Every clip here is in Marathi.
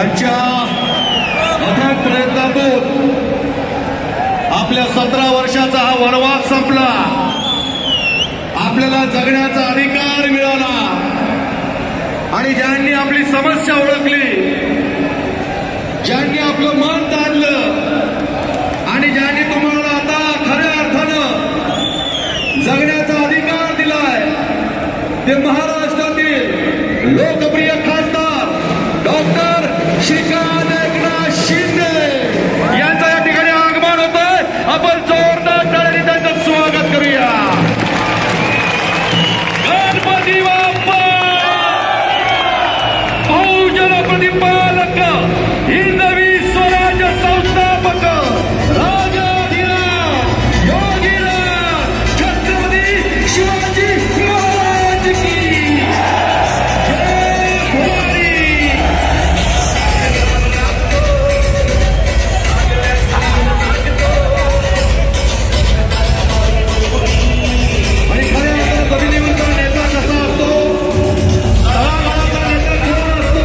त्यांच्या अथक प्रयत्नातून आपल्या 17 वर्षाचा हा वनवास संपला, आपल्याला जगण्याचा अधिकार मिळाला आणि ज्यांनी आपली समस्या ओळखली, ज्यांनी आपलं मन ताणलं आणि ज्यांनी तुम्हाला आता खऱ्या अर्थानं जगण्याचा अधिकार दिलाय ते महाराष्ट्रातील लोकप्रिय खासदार डॉक्टर श्रीकांत एकनाथ शिंदे यांचं या ठिकाणी आगमन होतंय। आपण जोरदार टाळ्यांनी त्यांचं स्वागत करूया। गणपती बाप्पा बहुजन प्रतिपालक हिंदवी स्वराज्य संस्थापक राजाधिराज योगीराज छत्रपती शिवाजी महाराज की जय भवानी। आणि खऱ्या अर्थानं जमिनीवरचा नेता कसा असतो, तळागाळातला नेता कोण असतो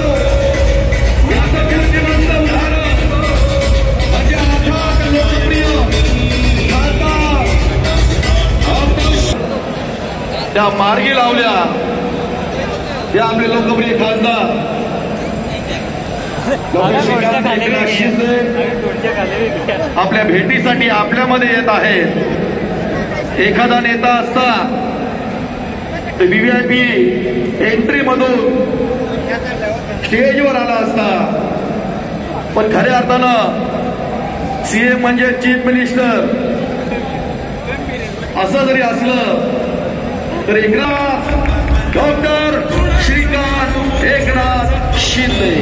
याचं कीर्तिमंत उदाहरण म्हणजे अथाक लोकप्रिय खासदार त्या मार्गी लावल्या त्या आपले लोकप्रिय खासदार डॉक्टर श्रीकांत एकनाथ शिंदे आपल्या भेटीसाठी आपल्यामध्ये येत आहेत। एखादा नेता असता ते व्हीव्हीआयपी एंट्री मधून स्टेजवर आला असता, पण खऱ्या अर्थानं सीएम म्हणजे चीफ मिनिस्टर असं जरी असलं तर एकनाथ डॉक्टर श्रीकांत एकनाथ शिंदे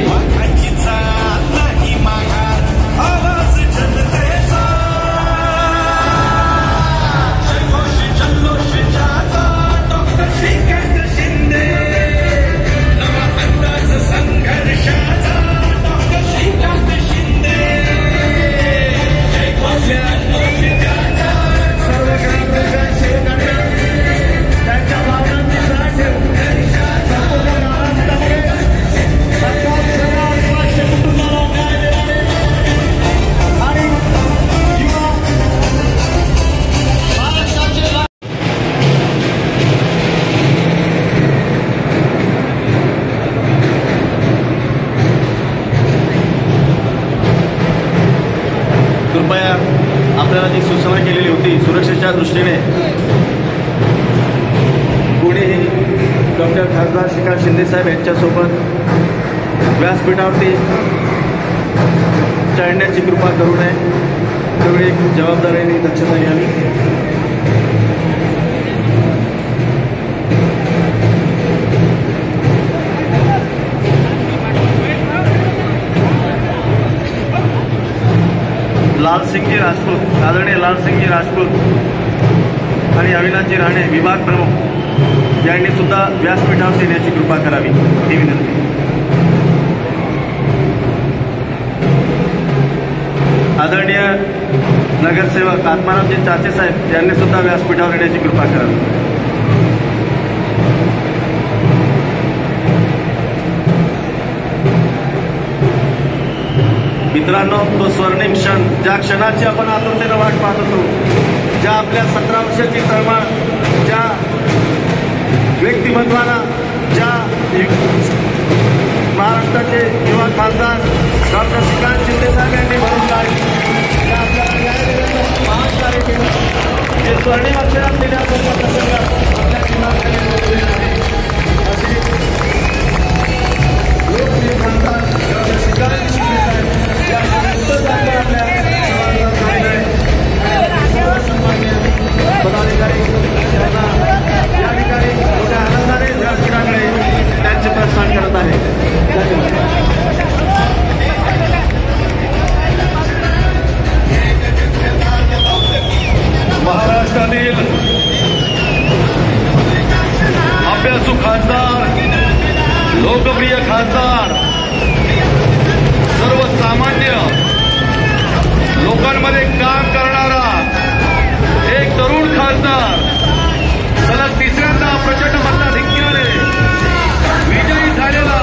कृपया आपल्याला जी सूचना केलेली होती सुरक्षेच्या दृष्टीने कोणीही डॉक्टर खासदार श्रीकांत शिंदे साहेब यांच्यासोबत व्यासपीठावरती चढण्याची कृपा करू नये, तेवढी जबाबदारीने दक्षता घ्यावी। लालसिंगजी राजपूत, आदरणीय लालसिंगजी राजपूत आणि अविनाशजी राणे विभाग प्रमुख यांनी सुद्धा व्यासपीठावर येण्याची कृपा करावी ही विनंती। आदरणीय नगरसेवक आत्मारामजी चाचे साहेब यांनी सुद्धा व्यासपीठावर येण्याची कृपा करावी। मित्रांनो, तो स्वर्णिम क्षण, ज्या क्षणाची आपण आतुरतेनं वाट पाहत होतो, ज्या आपल्या 17 वर्षाची तळमळ, ज्या व्यक्तिमत्वाला, ज्या महाराष्ट्राचे युवा खासदार डॉक्टर श्रीकांत शिंदे साहेब यांनी भरून काढली, ज्या आपल्याला न्याय देण्याचं महान कार्य केलं, जे स्वर्णिम अक्षरात लिहिण्याचा प्रसंग आपल्या जीवनात आहे, असे लोकप्रिय खासदार डॉक्टर श्रीकांत शिंदे साहेब पदाधिकारी या ठिकाणी मोठ्या आनंदाने व्यासपीठाकडे त्यांचे प्रस्थान करत आहे। महाराष्ट्रातील अभ्यासू खासदार, लोकप्रिय खासदार, सर्वसामान्य लोकांमध्ये काम करणारा एक तरुण खासदार सलग तिसऱ्यांदा प्रचंड मताधिक्याने विजयी झालेला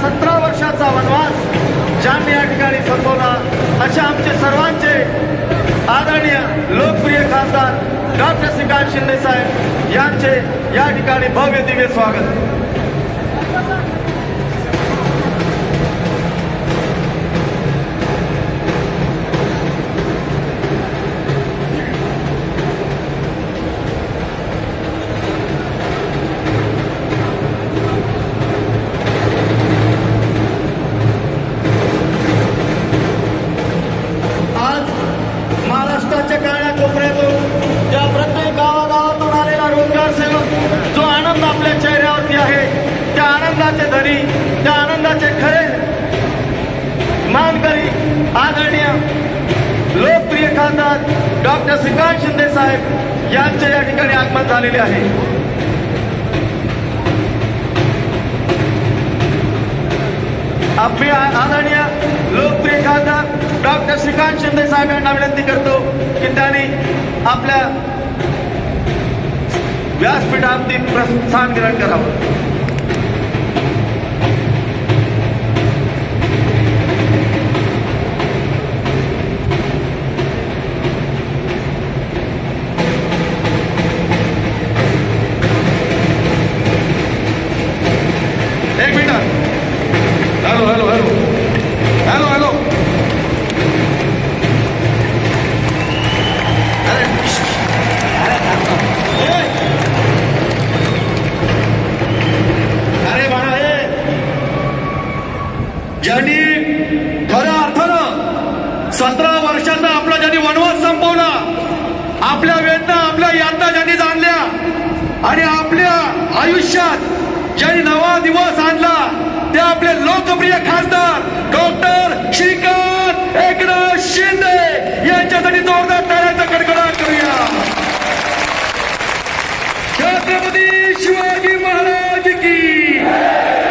17 वर्षाचा वनवास ज्यांनी या ठिकाणी संपवला अशा आमचे सर्वांचे आदरणीय लोकप्रिय खासदार डॉक्टर श्रीकांत शिंदे साहेब यांचे या ठिकाणी भव्य दिव्य स्वागत. त्या आनंदाचे खरे मानकरी आदरणीय लोकप्रिय खासदार डॉक्टर श्रीकांत शिंदे साहेब यांचे या ठिकाणी आगमन झालेले आहे. आपले आदरणीय लोकप्रिय खासदार डॉक्टर श्रीकांत शिंदे साहेब यांना विनंती करतो की त्यांनी आपल्या व्यासपीठावरती स्थान ग्रहण करावं. ज्यांनी खऱ्या अर्थानं 17 वर्षाचा आपला ज्यांनी वनवास संपवला, आपल्या वेदना आपल्या यातना ज्यांनी जाणल्या आणि आपल्या आयुष्यात ज्यांनी नवा दिवस आणला ते आपले लोकप्रिय खासदार डॉक्टर श्रीकांत एकनाथ शिंदे यांच्यासाठी जोरदार टाळ्यांचा कडकडाट करूया. छत्रपती शिवाजी महाराज की.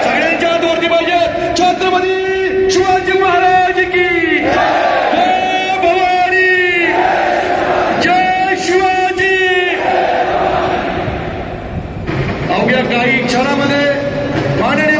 सगळ्यांच्या हात वरती पाहिजे. छत्रपती शिवाजी महाराज की. जय भवानी. जय शिवाजी. अवघ्या काही क्षणामध्ये माननीय